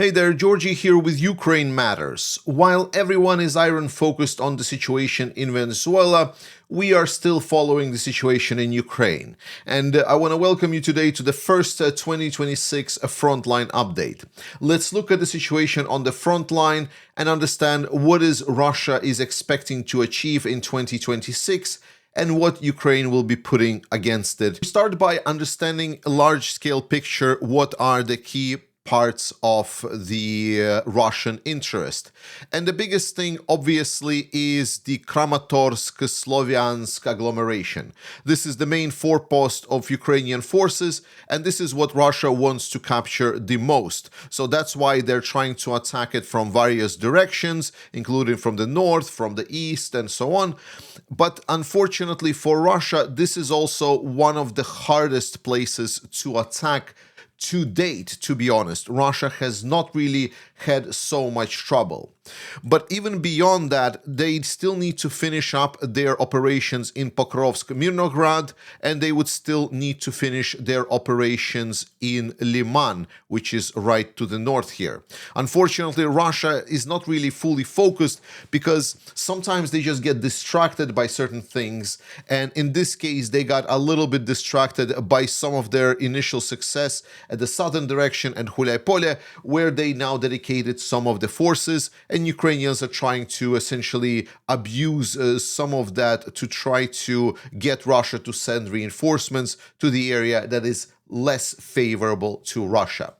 Hey there, Georgie here with Ukraine Matters. While everyone is iron-focused on the situation in Venezuela, we are still following the situation in Ukraine. And I want to welcome you today to the first 2026 Frontline update. Let's look at the situation on the front line and understand what is Russia is expecting to achieve in 2026 and what Ukraine will be putting against it. Start by understanding a large-scale picture. What are the key parts of the Russian interest? And the biggest thing, obviously, is the Kramatorsk-Sloviansk agglomeration. This is the main forepost of Ukrainian forces, and this is what Russia wants to capture the most. So that's why they're trying to attack it from various directions, including from the north, from the east, and so on. But unfortunately for Russia, this is also one of the hardest places to attack to date. To be honest, Russia has not really had so much trouble. But even beyond that, they still need to finish up their operations in Pokrovsk-Mirnograd, and they would still need to finish their operations in Lyman, which is right to the north here. Unfortunately, Russia is not really fully focused because sometimes they just get distracted by certain things, and in this case, they got a little bit distracted by some of their initial success at the southern direction at Hulaypole, where they now dedicated some of the forces, and Ukrainians are trying to essentially abuse some of that to try to get Russia to send reinforcements to the area that is less favorable to Russia.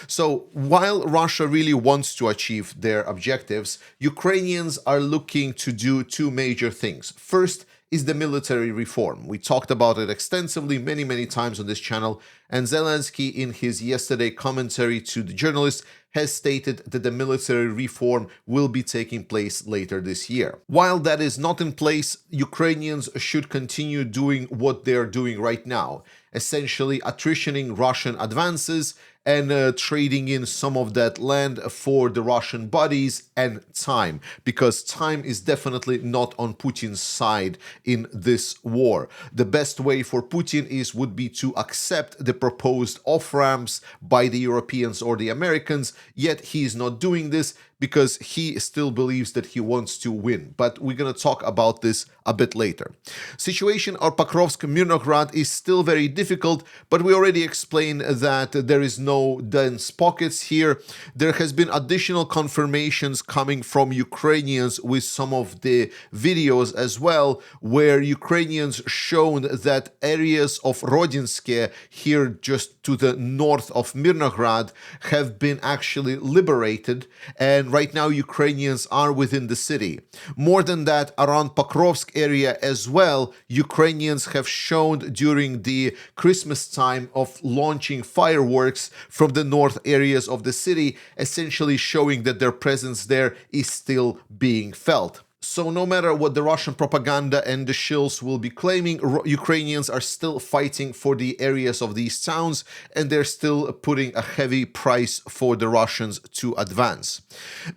So while Russia really wants to achieve their objectives, Ukrainians are looking to do two major things. First is the military reform. We talked about it extensively many times on this channel, and Zelensky, in his yesterday commentary to the journalists, has stated that the military reform will be taking place later this year. While that is not in place, Ukrainians should continue doing what they're doing right now, essentially attritioning Russian advances and trading in some of that land for the Russian bodies and time, because time is definitely not on Putin's side in this war. The best way for Putin would be to accept the proposed off-ramps by the Europeans or the Americans, yet he is not doing this because he still believes that he wants to win. But we're going to talk about this a bit later. Situation of Pokrovsk-Mirnograd is still very difficult, but we already explained that there is no dense pockets here. There has been additional confirmations coming from Ukrainians with some of the videos as well, where Ukrainians shown that areas of Rodinske, here just to the north of Mirnograd, have been actually liberated, and right now Ukrainians are within the city. More than that, around Pokrovsk area as well, Ukrainians have shown during the Christmas time of launching fireworks from the north areas of the city, essentially showing that their presence there is still being felt. So no matter what the Russian propaganda and the shills will be claiming, Ukrainians are still fighting for the areas of these towns, and they're still putting a heavy price for the Russians to advance.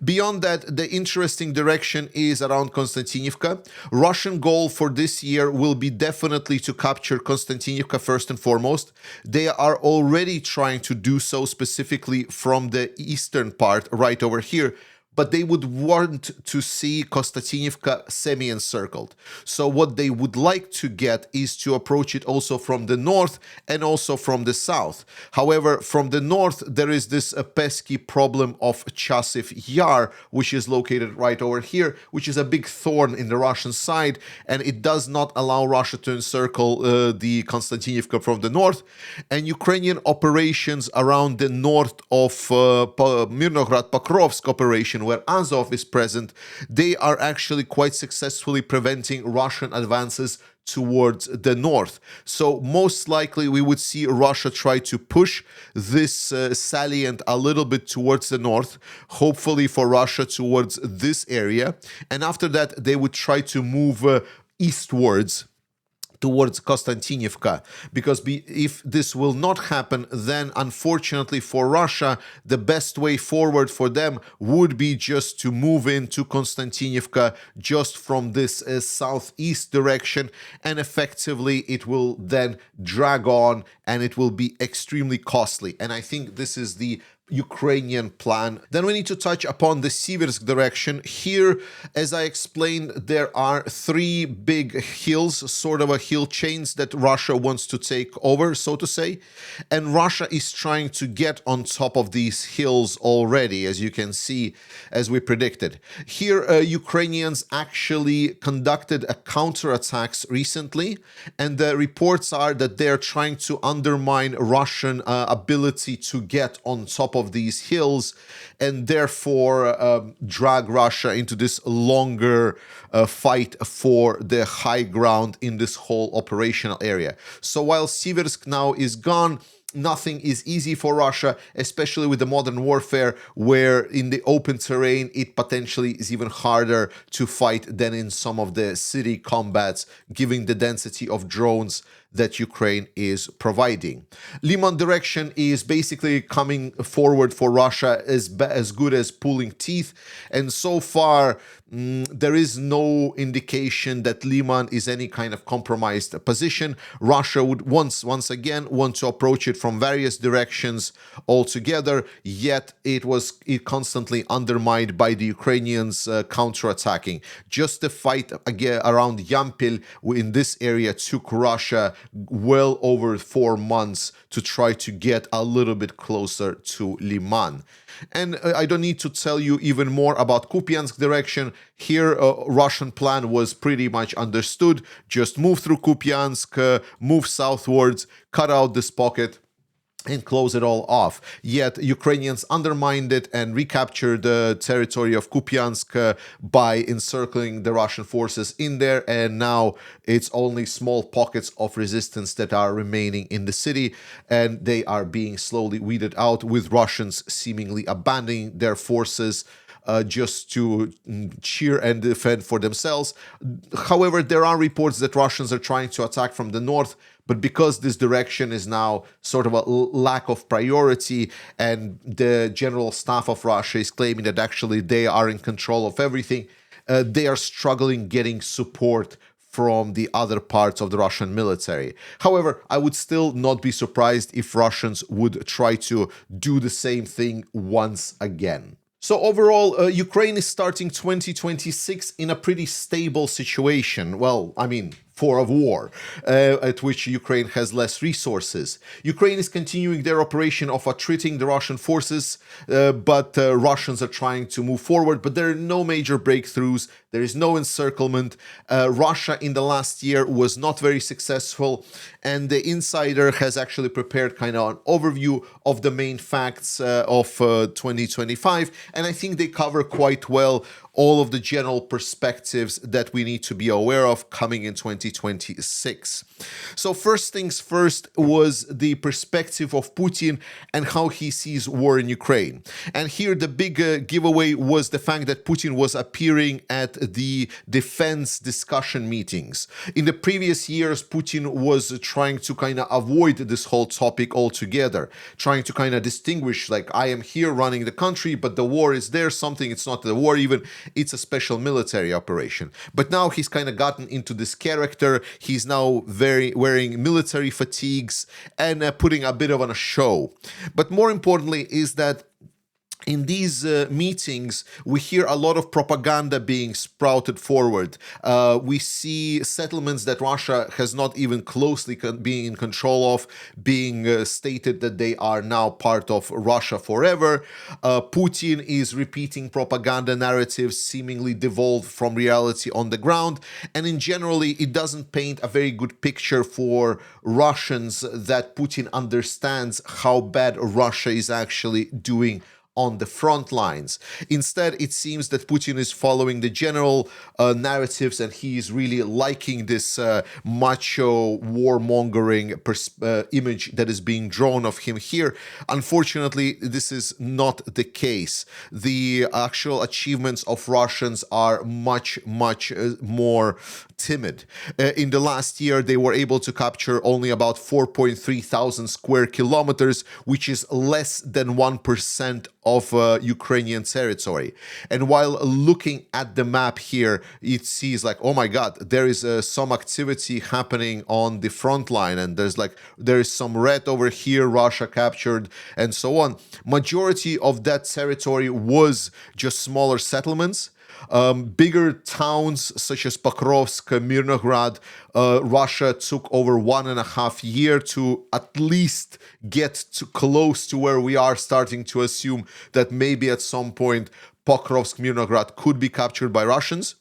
Beyond that, the interesting direction is around Konstantinivka. Russian goal for this year will be definitely to capture Konstantinivka first and foremost. They are already trying to do so, specifically from the eastern part right over here, but they would want to see Konstantinivka semi-encircled. So what they would like to get is to approach it also from the north and also from the south. However, from the north, there is this pesky problem of Chasiv Yar, which is located right over here, which is a big thorn in the Russian side, and it does not allow Russia to encircle the Konstantinivka from the north. And Ukrainian operations around the north of Mirnograd Pokrovsk operation, where Azov is present, they are actually quite successfully preventing Russian advances towards the north. So most likely we would see Russia try to push this salient a little bit towards the north, hopefully for Russia towards this area, and after that they would try to move eastwards towards Konstantinivka, because if this will not happen, then unfortunately for Russia, the best way forward for them would be just to move into Konstantinivka just from this southeast direction, and effectively it will then drag on and it will be extremely costly. And I think this is the Ukrainian plan. Then we need to touch upon the Siversk direction. Here, as I explained, there are three big hills, sort of a hill chains that Russia wants to take over, so to say. And Russia is trying to get on top of these hills already, as you can see, as we predicted. Here, Ukrainians actually conducted a counterattacks recently, and the reports are that they're trying to undermine Russian ability to get on top of these hills, and therefore drag Russia into this longer fight for the high ground in this whole operational area. So while Siversk now is gone, nothing is easy for Russia, especially with the modern warfare, where in the open terrain it potentially is even harder to fight than in some of the city combats, given the density of drones that Ukraine is providing. Lyman direction is basically coming forward for Russia as good as pulling teeth, and so far there is no indication that Lyman is any kind of compromised position. Russia would once again want to approach it from various directions altogether, yet it constantly undermined by the Ukrainians counterattacking. Just the fight again around Yampil in this area took Russia well over 4 months to try to get a little bit closer to Lyman. And I don't need to tell you even more about Kupiansk direction. Here, Russian plan was pretty much understood. Just move through Kupiansk, move southwards, cut out this pocket, and close it all off. Yet Ukrainians undermined it and recaptured the territory of Kupiansk by encircling the Russian forces in there, and now it's only small pockets of resistance that are remaining in the city, and they are being slowly weeded out, with Russians seemingly abandoning their forces just to cheer and defend for themselves. However, there are reports that Russians are trying to attack from the north, but because this direction is now sort of a lack of priority, and the general staff of Russia is claiming that actually they are in control of everything, they are struggling getting support from the other parts of the Russian military. However, I would still not be surprised if Russians would try to do the same thing once again. So overall, Ukraine is starting 2026 in a pretty stable situation. Well, I mean, for a war at which Ukraine has less resources. Ukraine is continuing their operation of attriting the Russian forces, but Russians are trying to move forward, but there are no major breakthroughs. There is no encirclement. Russia in the last year was not very successful, and the Insider has actually prepared kind of an overview of the main facts of 2025, and I think they cover quite well all of the general perspectives that we need to be aware of coming in 2026. So first things first was the perspective of Putin and how he sees war in Ukraine. And here the big giveaway was the fact that Putin was appearing at the defense discussion meetings. In the previous years, Putin was trying to kind of avoid this whole topic altogether, trying to kind of distinguish, like, I am here running the country, but the war is there, something, it's not the war even, it's a special military operation. But now he's kind of gotten into this character. He's now wearing military fatigues and putting a bit of on a show. But more importantly is that in these meetings, we hear a lot of propaganda being sprouted forward. We see settlements that Russia has not even closely being in control of, being stated that they are now part of Russia forever. Putin is repeating propaganda narratives seemingly devolved from reality on the ground. And in generally, it doesn't paint a very good picture for Russians that Putin understands how bad Russia is actually doing on the front lines. Instead, it seems that Putin is following the general narratives, and he is really liking this macho warmongering image that is being drawn of him here. Unfortunately, this is not the case. The actual achievements of Russians are much more timid. In the last year, they were able to capture only about 4,300 square kilometers, which is less than 1% of Ukrainian territory. And while looking at the map here, it sees like, oh my God, there is some activity happening on the front line, and there is some red over here, Russia captured, and so on. Majority of that territory was just smaller settlements. Bigger towns such as Pokrovsk, Mirnograd, Russia took over 1.5 years to at least get to close to where we are starting to assume that maybe at some point Pokrovsk, Mirnograd could be captured by Russians.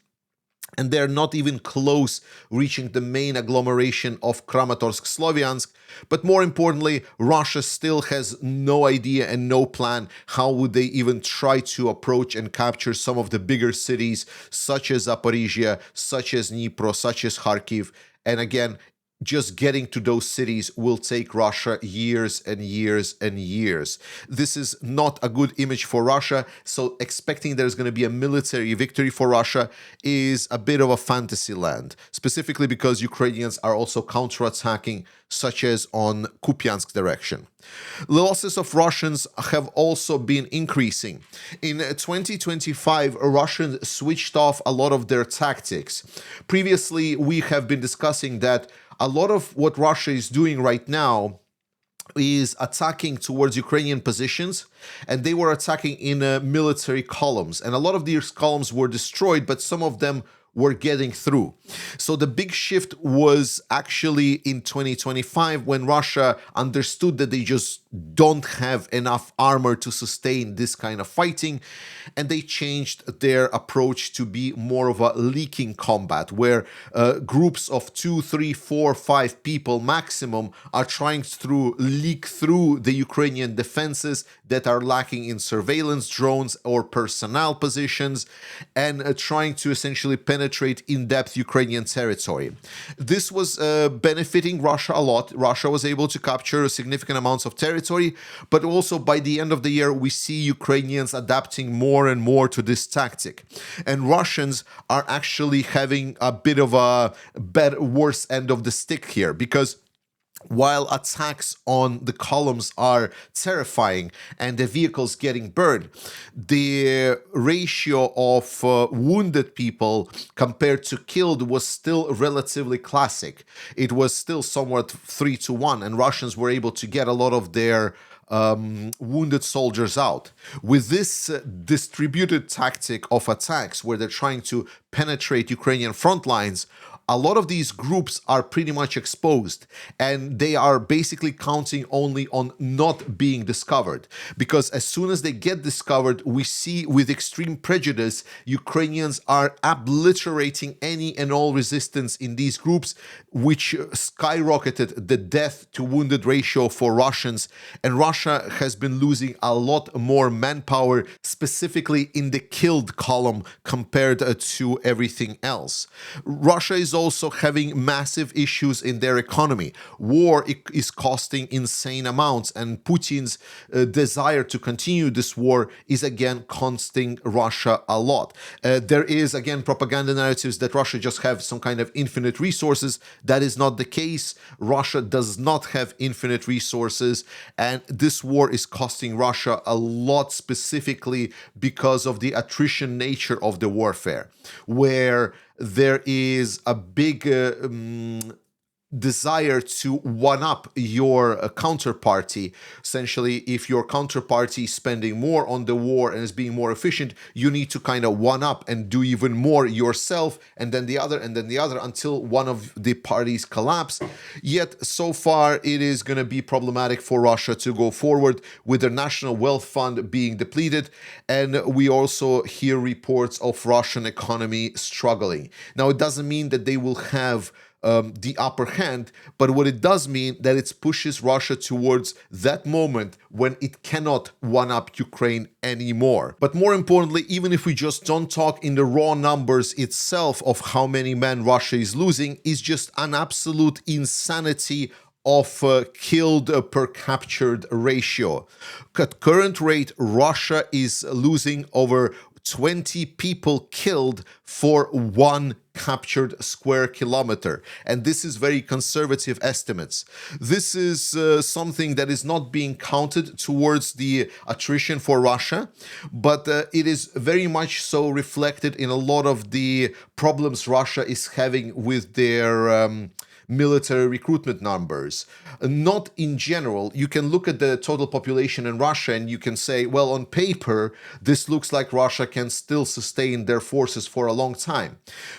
And they're not even close reaching the main agglomeration of Kramatorsk, Sloviansk. But more importantly, Russia still has no idea and no plan how would they even try to approach and capture some of the bigger cities, such as Zaporizhia, such as Dnipro, such as Kharkiv. And again, just getting to those cities will take Russia years and years and years. This is not a good image for Russia, so expecting there's going to be a military victory for Russia is a bit of a fantasy land, specifically because Ukrainians are also counterattacking, such as on Kupiansk direction. The losses of Russians have also been increasing. In 2025, Russians switched off a lot of their tactics. Previously, we have been discussing that a lot of what Russia is doing right now is attacking towards Ukrainian positions, and they were attacking in military columns. And a lot of these columns were destroyed, but some of them were getting through. So the big shift was actually in 2025 when Russia understood that they just don't have enough armor to sustain this kind of fighting, and they changed their approach to be more of a leaking combat, where groups of 2, 3, 4, 5 people maximum are trying to leak through the Ukrainian defenses that are lacking in surveillance drones or personnel positions, and trying to essentially penetrate in-depth Ukrainian territory. This was benefiting Russia a lot. Russia was able to capture significant amounts of territory, but also by the end of the year, we see Ukrainians adapting more and more to this tactic. And Russians are actually having a bit of a worse end of the stick here, because while attacks on the columns are terrifying and the vehicles getting burned, the ratio of wounded people compared to killed was still relatively classic. It was still somewhat 3-1, and Russians were able to get a lot of their wounded soldiers out. With this distributed tactic of attacks where they're trying to penetrate Ukrainian front lines, a lot of these groups are pretty much exposed, and they are basically counting only on not being discovered. Because as soon as they get discovered, we see with extreme prejudice, Ukrainians are obliterating any and all resistance in these groups, which skyrocketed the death to wounded ratio for Russians. And Russia has been losing a lot more manpower, specifically in the killed column compared to everything else. Russia is also having massive issues in their economy. War is costing insane amounts, and Putin's desire to continue this war is again costing Russia a lot. There is again propaganda narratives that Russia just have some kind of infinite resources. That is not the case. Russia does not have infinite resources, and this war is costing Russia a lot, specifically because of the attrition nature of the warfare, where there is a big desire to one-up your counterparty. Essentially, if your counterparty is spending more on the war and is being more efficient, you need to kind of one-up and do even more yourself, and then the other, and then the other, until one of the parties collapse. Yet, so far, it is going to be problematic for Russia to go forward with their national wealth fund being depleted, and we also hear reports of Russian economy struggling. Now, it doesn't mean that they will have the upper hand, but what it does mean that it pushes Russia towards that moment when it cannot one-up Ukraine anymore. But more importantly, even if we just don't talk in the raw numbers itself of how many men Russia is losing, is just an absolute insanity of killed per captured ratio. At current rate, Russia is losing over 20 people killed for 1 captured square kilometer. And this is very conservative estimates. This is something that is not being counted towards the attrition for Russia, but it is very much so reflected in a lot of the problems Russia is having with their military recruitment numbers. Not in general. You can look at the total population in Russia and you can say, well, on paper, this looks like Russia can still sustain their forces for a long time.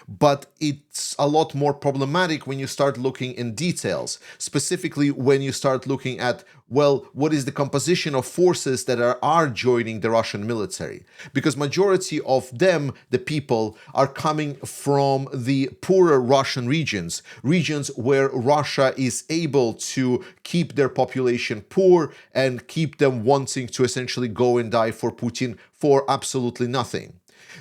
But it's a lot more problematic when you start looking in details, specifically when you start looking at, well, what is the composition of forces that are joining the Russian military? Because majority of them, the people, are coming from the poorer Russian regions where Russia is able to keep their population poor and keep them wanting to essentially go and die for Putin for absolutely nothing.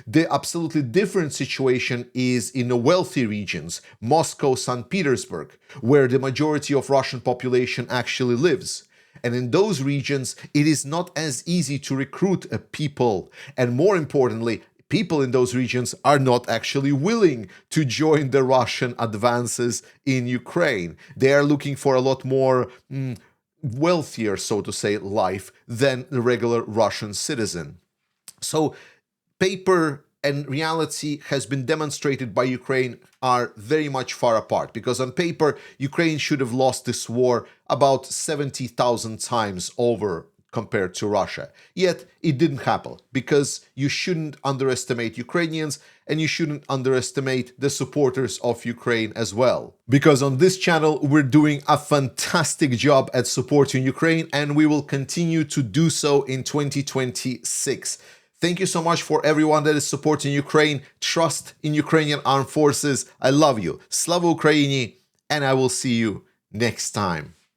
The absolutely different situation is in the wealthy regions, Moscow, St. Petersburg, where the majority of Russian population actually lives. And in those regions, it is not as easy to recruit people. And more importantly, people in those regions are not actually willing to join the Russian advances in Ukraine. They are looking for a lot more wealthier, so to say, life than the regular Russian citizen. So paper and reality has been demonstrated by Ukraine are very much far apart, because on paper, Ukraine should have lost this war about 70,000 times over compared to Russia. Yet it didn't happen, because you shouldn't underestimate Ukrainians and you shouldn't underestimate the supporters of Ukraine as well. Because on this channel, we're doing a fantastic job at supporting Ukraine, and we will continue to do so in 2026. Thank you so much for everyone that is supporting Ukraine. Trust in Ukrainian armed forces. I love you. Slava Ukraini, and I will see you next time.